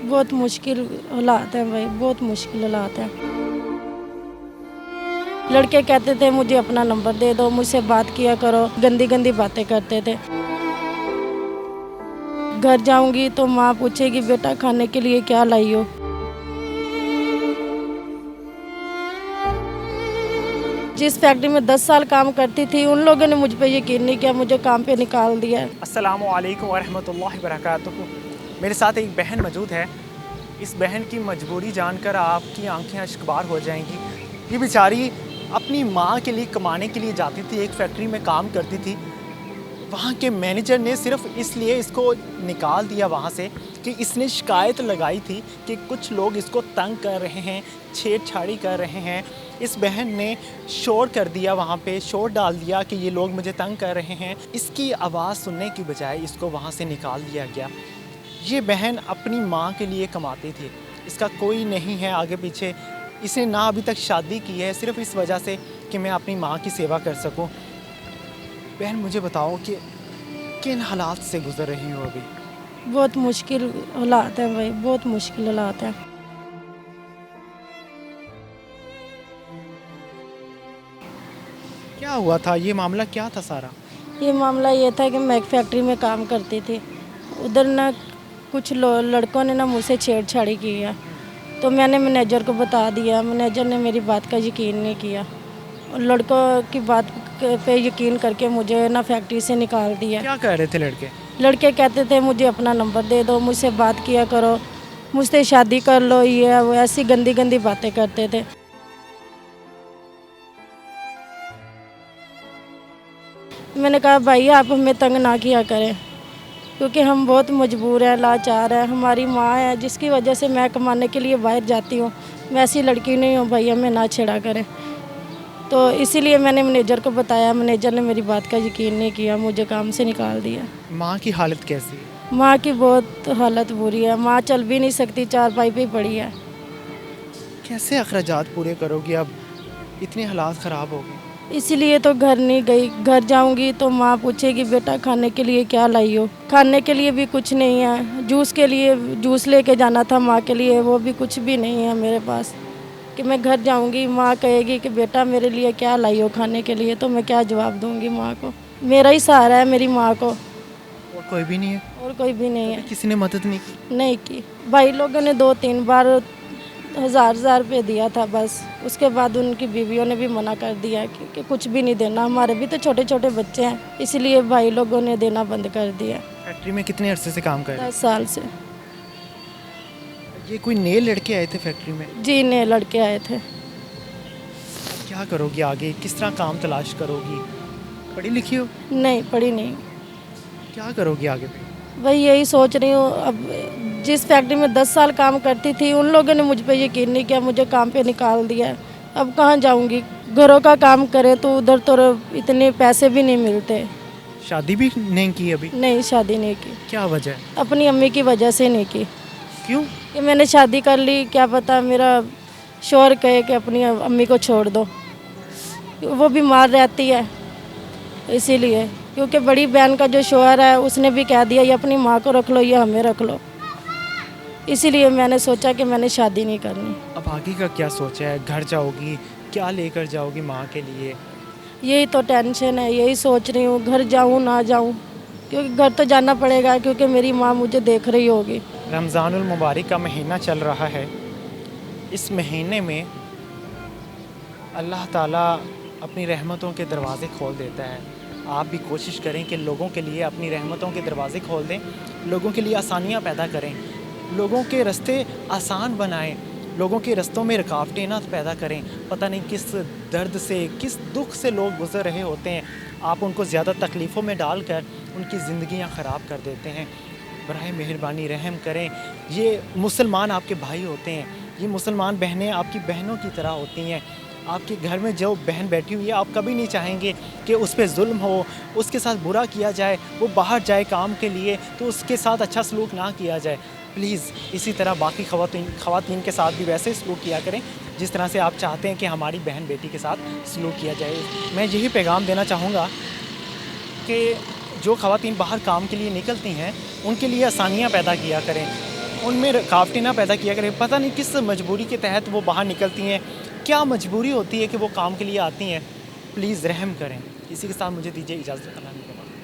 बहुत मुश्किल हालात हैं भाई, बहुत मुश्किल हालात हैं। लड़के कहते थे मुझे अपना नंबर दे दो, मुझसे बात किया करो, गंदी गंदी बातें करते थे। घर जाऊंगी तो माँ पूछेगी बेटा खाने के लिए क्या लाई हो। जिस फैक्ट्री में 10 साल काम करती थी उन लोगों ने मुझ पे यकीन नहीं किया, मुझे काम पे निकाल दिया। अस्सलामु अलैकुम वरहमतुल्लाहि वबरकातुहू। मेरे साथ एक बहन मौजूद है। इस बहन की मजबूरी जानकर आपकी आंखें अश्कबार हो जाएंगी। ये बेचारी अपनी माँ के लिए कमाने के लिए जाती थी, एक फैक्ट्री में काम करती थी। वहाँ के मैनेजर ने सिर्फ इसलिए इसको निकाल दिया वहाँ से कि इसने शिकायत लगाई थी कि कुछ लोग इसको तंग कर रहे हैं, छेड़छाड़ी कर रहे हैं। इस बहन ने शोर कर दिया, वहाँ पे शोर डाल दिया कि ये लोग मुझे तंग कर रहे हैं। इसकी आवाज़ सुनने की बजाय इसको वहाँ से निकाल दिया गया। ये बहन अपनी माँ के लिए कमाती थी, इसका कोई नहीं है आगे पीछे। इसने ना अभी तक शादी की है, सिर्फ इस वजह से कि मैं अपनी माँ की सेवा कर सकूँ। बहन मुझे बताओ कि किन हालात से गुजर रही हो अभी? बहुत मुश्किल हालात हैं भाई, बहुत मुश्किल हालात हैं। क्या हुआ था, ये मामला क्या था सारा? ये मामला ये था कि मैं एक फैक्ट्री में काम करती थी। उधर ना कुछ लड़कों ने ना मुझसे छेड़छाड़ी की है, तो मैंने मैनेजर को बता दिया। मैनेजर ने मेरी बात का यकीन नहीं किया और लड़कों की बात पे यकीन करके मुझे ना फैक्ट्री से निकाल दिया। क्या कह रहे थे लड़के? लड़के कहते थे मुझे अपना नंबर दे दो, मुझसे बात किया करो, मुझसे शादी कर लो, ये वो ऐसी गंदी गंदी बातें करते थे। मैंने कहा भाई आप हमें तंग ना किया करें, क्योंकि हम बहुत मजबूर हैं, लाचार हैं। हमारी माँ है जिसकी वजह से मैं कमाने के लिए बाहर जाती हूँ। मैं ऐसी लड़की नहीं हूँ भाई, हमें ना छेड़ा करें। तो इसीलिए मैंने मैनेजर को बताया। मैनेजर ने मेरी बात का यकीन नहीं किया, मुझे काम से निकाल दिया। माँ की हालत कैसी है? माँ की बहुत हालत बुरी है, माँ चल भी नहीं सकती, चारपाई पे ही पड़ी है। कैसे अखराजात पूरे करोगी अब, इतने हालात ख़राब हो गए? इसीलिए तो घर नहीं गई। घर जाऊंगी तो माँ पूछेगी बेटा खाने के लिए क्या लाई हो। खाने के लिए भी कुछ नहीं है। जूस के लिए जूस लेके जाना था माँ के लिए, वो भी कुछ भी नहीं है मेरे पास। कि मैं घर जाऊंगी माँ कहेगी कि बेटा मेरे लिए क्या लाई हो खाने के लिए, तो मैं क्या जवाब दूंगी माँ को। मेरा ही सहारा है मेरी माँ को, और कोई भी नहीं है? और कोई भी नहीं है। किसी ने मदद नहीं की? नहीं की। भाई लोगों ने 2-3 बार 1000 रुपये दिया था बस। उसके बाद उनकी बीवियों ने भी मना कर दिया कि कुछ भी नहीं देना, हमारे भी तो छोटे छोटे बच्चे हैं, इसलिए भाई लोगों ने देना बंद कर दिया। फैक्ट्री में कितने अरसे से काम कर रहे 10 साल से। हैं? ये कोई नए लड़के आए थे फैक्ट्री में? जी नए लड़के आए थे। क्या करोगी आगे, किस तरह काम तलाश करोगी? पढ़ी लिखी हो? नहीं पढ़ी नहीं। क्या करोगी आगे पे? वही यही सोच रही हूँ। अब जिस फैक्ट्री में 10 साल काम करती थी उन लोगों ने मुझ पे यकीन नहीं किया, मुझे काम पे निकाल दिया। अब कहाँ जाऊँगी? घरों का काम करे तो उधर तो इतने पैसे भी नहीं मिलते। शादी भी नहीं की अभी? नहीं शादी नहीं की। क्या वजह है? अपनी अम्मी की वजह से नहीं की। क्यों? कि मैंने शादी कर ली, क्या पता मेरा शौहर कहे कि अपनी अम्मी को छोड़ दो, वो बीमार रहती है इसीलिए। क्योंकि बड़ी बहन का जो शौहर है उसने भी कह दिया ये अपनी माँ को रख लो, ये हमें रख लो। इसीलिए मैंने सोचा कि मैंने शादी नहीं करनी। अब आगे का क्या सोचा है? घर जाओगी, क्या लेकर जाओगी माँ के लिए? यही तो टेंशन है, यही सोच रही हूँ घर जाऊँ ना जाऊँ, क्योंकि घर तो जाना पड़ेगा क्योंकि मेरी माँ मुझे देख रही होगी। रमज़ानुल मुबारक का महीना चल रहा है। इस महीने में अल्लाह ताला अपनी रहमतों के दरवाज़े खोल देता है। आप भी कोशिश करें कि लोगों के लिए अपनी रहमतों के दरवाज़े खोल दें, लोगों के लिए आसानियाँ पैदा करें, लोगों के रास्ते आसान बनाएं, लोगों के रास्तों में रुकावटें ना पैदा करें। पता नहीं किस दर्द से, किस दुख से लोग गुज़र रहे होते हैं, आप उनको ज़्यादा तकलीफ़ों में डालकर उनकी ज़िंदगियाँ ख़राब कर देते हैं। बराए मेहरबानी रहम करें। ये मुसलमान आपके भाई होते हैं, ये मुसलमान बहनें आपकी बहनों की तरह होती हैं। आपके घर में जो बहन बैठी हुई है, आप कभी नहीं चाहेंगे कि उस पर जुल्म हो, उसके साथ बुरा किया जाए, वो बाहर जाए काम के लिए तो उसके साथ अच्छा सलूक ना किया जाए। प्लीज़ इसी तरह बाकी ख़वातीन के साथ भी वैसे सलूक किया करें जिस तरह से आप चाहते हैं कि हमारी बहन बेटी के साथ सलूक किया जाए। मैं यही पैगाम देना चाहूँगा कि जो ख़वातीन बाहर काम के लिए निकलती हैं उनके लिए आसानियाँ पैदा किया करें, उनमें रुकावटें ना पैदा किया करें। पता नहीं किस मजबूरी के तहत वो बाहर निकलती हैं, क्या मजबूरी होती है कि वो काम के लिए आती हैं। प्लीज़ रहम करें। इसी के साथ मुझे दीजिए इजाज़त।